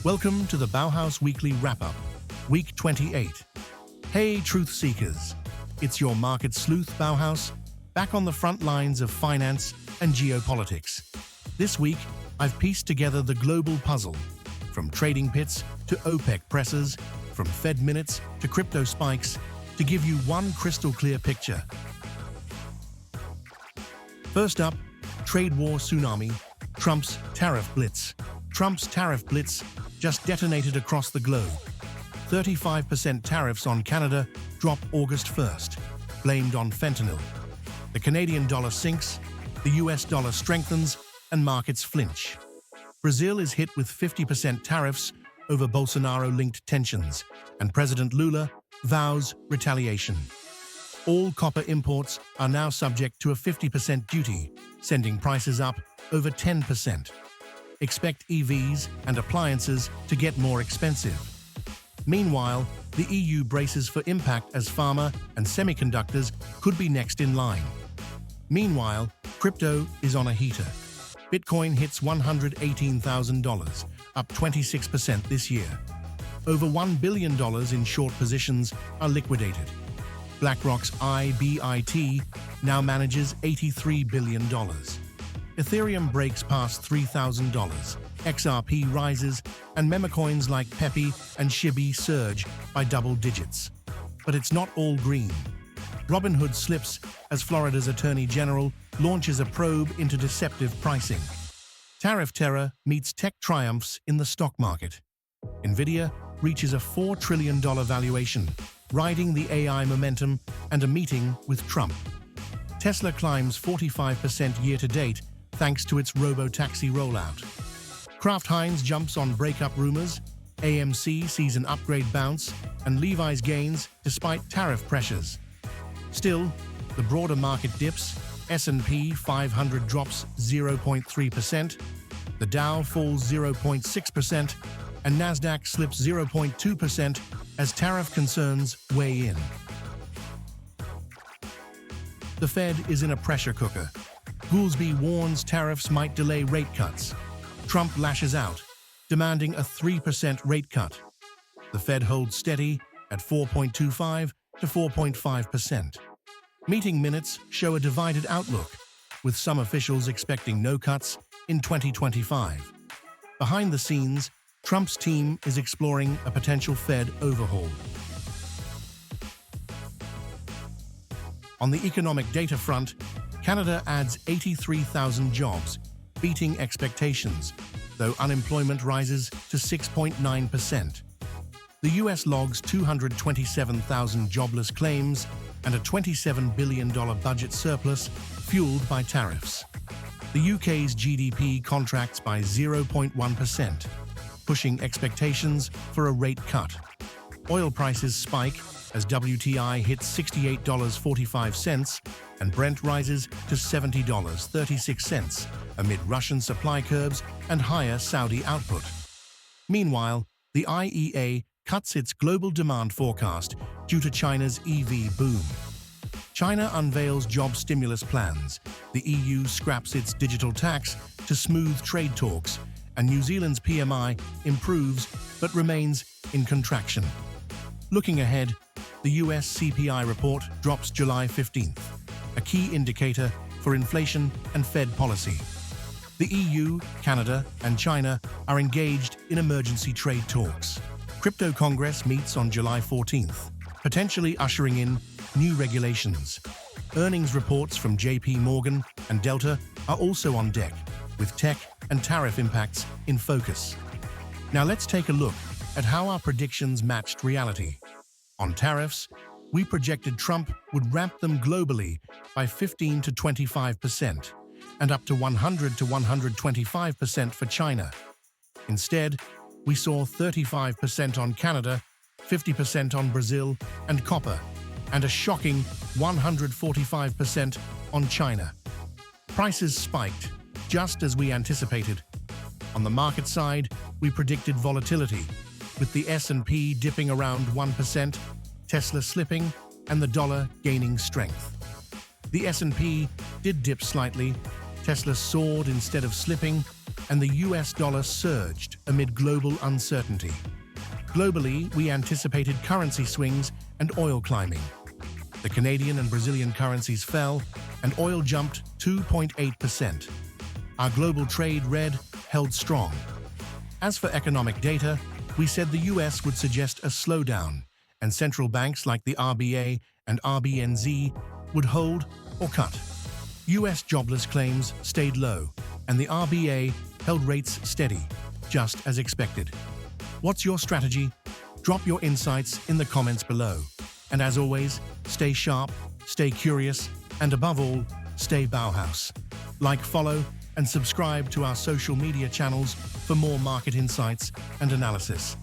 Welcome to the Bauhaus Weekly Wrap-Up, Week 28. Hey, truth seekers! It's your market sleuth, Bauhaus, back on the front lines of finance and geopolitics. This week, I've pieced together the global puzzle, from trading pits to OPEC presses, from Fed minutes to crypto spikes, to give you one crystal-clear picture. First up, trade war tsunami, Trump's tariff blitz. Trump's tariff blitz just detonated across the globe. 35% tariffs on Canada drop August 1st, blamed on fentanyl. The Canadian dollar sinks, the US dollar strengthens, and markets flinch. Brazil is hit with 50% tariffs over Bolsonaro-linked tensions, and President Lula vows retaliation. All copper imports are now subject to a 50% duty, sending prices up over 10%. Expect EVs and appliances to get more expensive. Meanwhile, the EU braces for impact as pharma and semiconductors could be next in line. Meanwhile, crypto is on a heater. Bitcoin hits $118,000, up 26% this year. Over $1 billion in short positions are liquidated. BlackRock's IBIT now manages $83 billion. Ethereum breaks past $3,000, XRP rises, and memecoins like Pepe and Shibi surge by double digits. But it's not all green. Robinhood slips as Florida's Attorney General launches a probe into deceptive pricing. Tariff terror meets tech triumphs in the stock market. Nvidia reaches a $4 trillion valuation, riding the AI momentum and a meeting with Trump. Tesla climbs 45% year-to-date thanks to its robo-taxi rollout. Kraft Heinz jumps on breakup rumors, AMC sees an upgrade bounce, and Levi's gains despite tariff pressures. Still, the broader market dips. S&P 500 drops 0.3%, the Dow falls 0.6%, and Nasdaq slips 0.2% as tariff concerns weigh in. The Fed is in a pressure cooker. Goolsbee warns tariffs might delay rate cuts. Trump lashes out, demanding a 3% rate cut. The Fed holds steady at 4.25 to 4.5%. Meeting minutes show a divided outlook, with some officials expecting no cuts in 2025. Behind the scenes, Trump's team is exploring a potential Fed overhaul. On the economic data front, Canada adds 83,000 jobs, beating expectations, though unemployment rises to 6.9%. The US logs 227,000 jobless claims and a $27 billion budget surplus fueled by tariffs. The UK's GDP contracts by 0.1%, pushing expectations for a rate cut. Oil prices spike as WTI hits $68.45 and Brent rises to $70.36 amid Russian supply curbs and higher Saudi output. Meanwhile, the IEA cuts its global demand forecast due to China's EV boom. China unveils job stimulus plans, the EU scraps its digital tax to smooth trade talks, and New Zealand's PMI improves but remains in contraction. Looking ahead, the US CPI report drops July 15th, a key indicator for inflation and Fed policy. The EU, Canada, and China are engaged in emergency trade talks. Crypto Congress meets on July 14th, potentially ushering in new regulations. Earnings reports from JP Morgan and Delta are also on deck, with tech and tariff impacts in focus. Now let's take a look at how our predictions matched reality. On tariffs, we projected Trump would ramp them globally by 15 to 25% and up to 100 to 125% for China. Instead, we saw 35% on Canada, 50% on Brazil and copper, and a shocking 145% on China. Prices spiked, just as we anticipated. On the market side, we predicted volatility, with the S&P dipping around 1%, Tesla slipping, and the dollar gaining strength. The S&P did dip slightly, Tesla soared instead of slipping, and the US dollar surged amid global uncertainty. Globally, we anticipated currency swings and oil climbing. The Canadian and Brazilian currencies fell, and oil jumped 2.8%. Our global trade red held strong. As for economic data, we said the US would suggest a slowdown, and central banks like the RBA and RBNZ would hold or cut. US jobless claims stayed low, and the RBA held rates steady, just as expected. What's your strategy? Drop your insights in the comments below. And as always, stay sharp, stay curious, and above all, stay Bauhaus. Like, follow, and subscribe to our social media channels for more market insights and analysis.